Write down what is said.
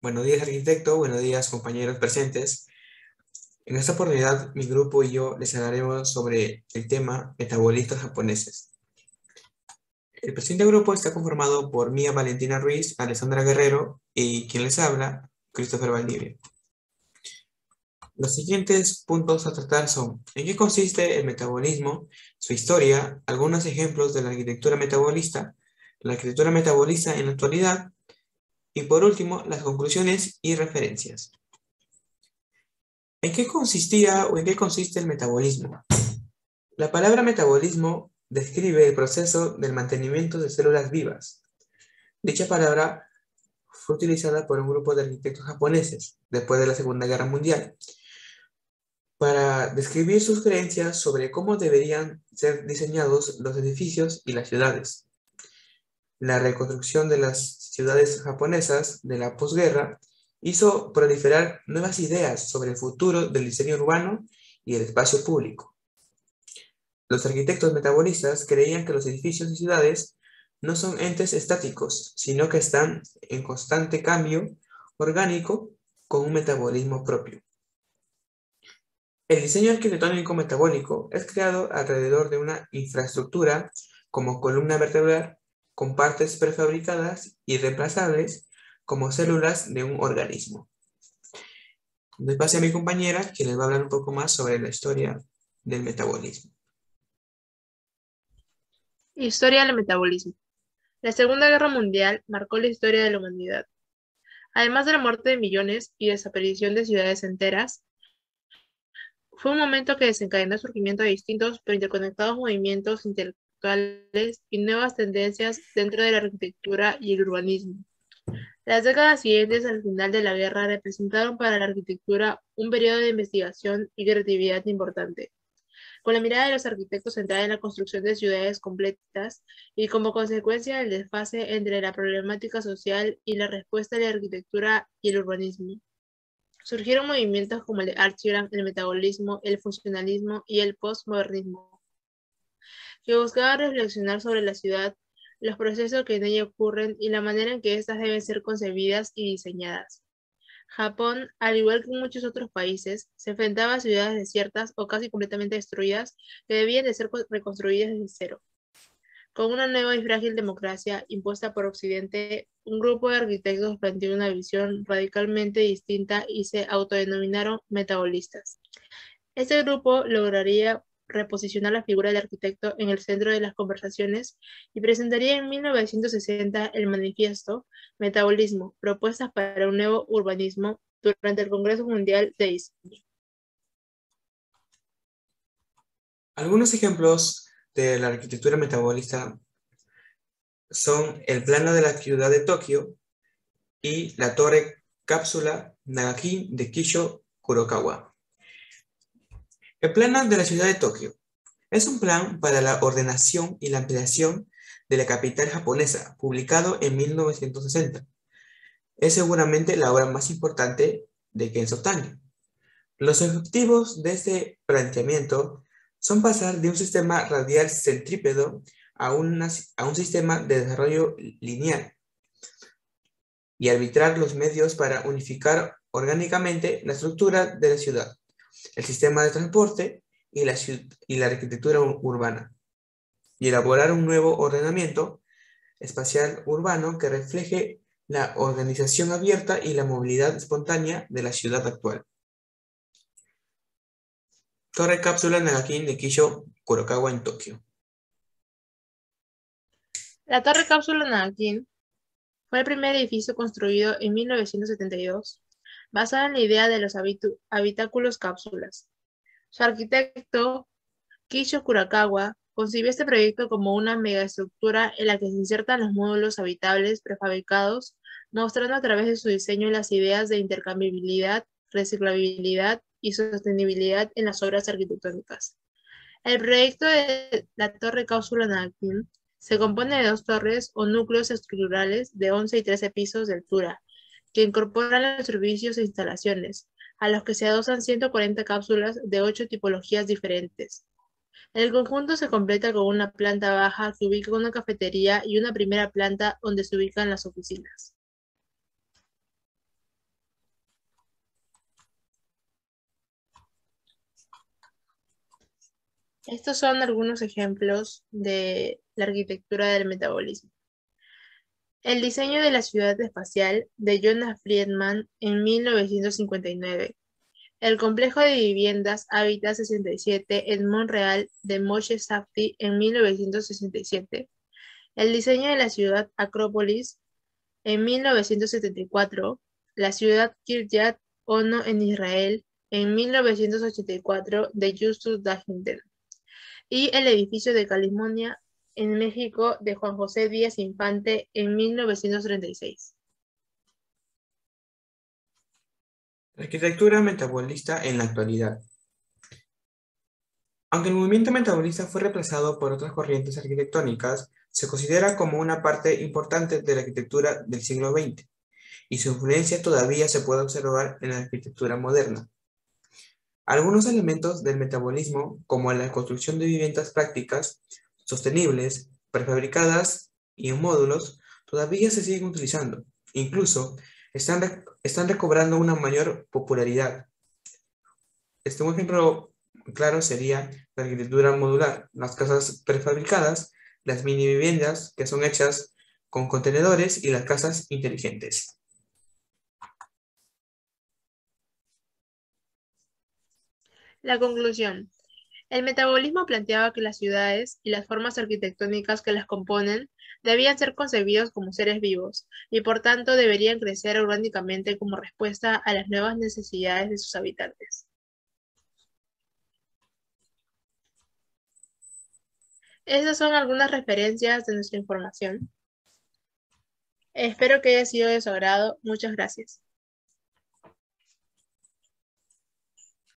Buenos días, arquitecto. Buenos días, compañeros presentes. En esta oportunidad, mi grupo y yo les hablaremos sobre el tema metabolistas japoneses. El presente grupo está conformado por Mía Valentina Ruiz, Alessandra Guerrero y quien les habla, Christopher Valdivia. Los siguientes puntos a tratar son: ¿en qué consiste el metabolismo? Su historia, algunos ejemplos de la arquitectura metabolista en la actualidad y por último, las conclusiones y referencias. ¿En qué consistía o en qué consiste el metabolismo? La palabra metabolismo describe el proceso del mantenimiento de células vivas. Dicha palabra fue utilizada por un grupo de arquitectos japoneses después de la Segunda Guerra Mundial para describir sus creencias sobre cómo deberían ser diseñados los edificios y las ciudades. La reconstrucción de las ciudades japonesas de la posguerra hizo proliferar nuevas ideas sobre el futuro del diseño urbano y el espacio público. Los arquitectos metabolistas creían que los edificios y ciudades no son entes estáticos, sino que están en constante cambio orgánico con un metabolismo propio. El diseño arquitectónico metabólico es creado alrededor de una infraestructura como columna vertebral con partes prefabricadas y reemplazables como células de un organismo. Doy pase a mi compañera, que les va a hablar un poco más sobre la historia del metabolismo. Historia del metabolismo. La Segunda Guerra Mundial marcó la historia de la humanidad. Además de la muerte de millones y desaparición de ciudades enteras, fue un momento que desencadenó el surgimiento de distintos pero interconectados movimientos intelectuales y nuevas tendencias dentro de la arquitectura y el urbanismo. Las décadas siguientes al final de la guerra representaron para la arquitectura un periodo de investigación y creatividad importante, con la mirada de los arquitectos centrada en la construcción de ciudades completas y como consecuencia del desfase entre la problemática social y la respuesta de la arquitectura y el urbanismo. Surgieron movimientos como el de Archiran, el metabolismo, el funcionalismo y el postmodernismo, que buscaban reflexionar sobre la ciudad, los procesos que en ella ocurren y la manera en que éstas deben ser concebidas y diseñadas. Japón, al igual que muchos otros países, se enfrentaba a ciudades desiertas o casi completamente destruidas que debían de ser reconstruidas desde cero. Con una nueva y frágil democracia impuesta por Occidente, un grupo de arquitectos planteó una visión radicalmente distinta y se autodenominaron metabolistas. Este grupo lograría reposicionar la figura del arquitecto en el centro de las conversaciones y presentaría en 1960 el manifiesto Metabolismo, propuestas para un nuevo urbanismo durante el Congreso Mundial de Diseño. Algunos ejemplos de la arquitectura metabolista son el plano de la ciudad de Tokio y la torre cápsula Nagaki de Kisho Kurokawa. El plano de la ciudad de Tokio es un plan para la ordenación y la ampliación de la capital japonesa, publicado en 1960. Es seguramente la obra más importante de Kenzo Tange. Los objetivos de este planteamiento son pasar de un sistema radial centrípedo a un sistema de desarrollo lineal y arbitrar los medios para unificar orgánicamente la estructura de la ciudad, el sistema de transporte y la arquitectura urbana, y elaborar un nuevo ordenamiento espacial urbano que refleje la organización abierta y la movilidad espontánea de la ciudad actual. Torre cápsula Nagaki de Kisho Kurokawa en Tokio. La Torre Cápsula Nagaki fue el primer edificio construido en 1972, basado en la idea de los habitáculos cápsulas. Su arquitecto, Kisho Kurokawa, concibió este proyecto como una megaestructura en la que se insertan los módulos habitables prefabricados, mostrando a través de su diseño las ideas de intercambiabilidad, reciclabilidad y sostenibilidad en las obras arquitectónicas. El proyecto de la Torre Cápsula Nagaki se compone de dos torres o núcleos estructurales de 11 y 13 pisos de altura, que incorporan los servicios e instalaciones, a los que se adosan 140 cápsulas de 8 tipologías diferentes. El conjunto se completa con una planta baja que ubica una cafetería y una primera planta donde se ubican las oficinas. Estos son algunos ejemplos de la arquitectura del metabolismo. El diseño de la ciudad espacial de Jonas Friedman en 1959. El complejo de viviendas Habitat 67 en Montreal de Moshe Safdie en 1967. El diseño de la ciudad Acrópolis en 1974. La ciudad Kiryat Ono en Israel en 1984 de Justus Daginter. Y el edificio de Calimonia en México de Juan José Díaz Infante en 1936. Arquitectura metabolista en la actualidad. Aunque el movimiento metabolista fue reemplazado por otras corrientes arquitectónicas, se considera como una parte importante de la arquitectura del siglo XX, y su influencia todavía se puede observar en la arquitectura moderna. Algunos elementos del metabolismo, como la construcción de viviendas prácticas, sostenibles, prefabricadas y en módulos, todavía se siguen utilizando. Incluso están recobrando una mayor popularidad. Un ejemplo claro sería la arquitectura modular, las casas prefabricadas, las mini viviendas que son hechas con contenedores y las casas inteligentes. La conclusión. El metabolismo planteaba que las ciudades y las formas arquitectónicas que las componen debían ser concebidos como seres vivos y por tanto deberían crecer orgánicamente como respuesta a las nuevas necesidades de sus habitantes. Estas son algunas referencias de nuestra información. Espero que haya sido de su agrado. Muchas gracias.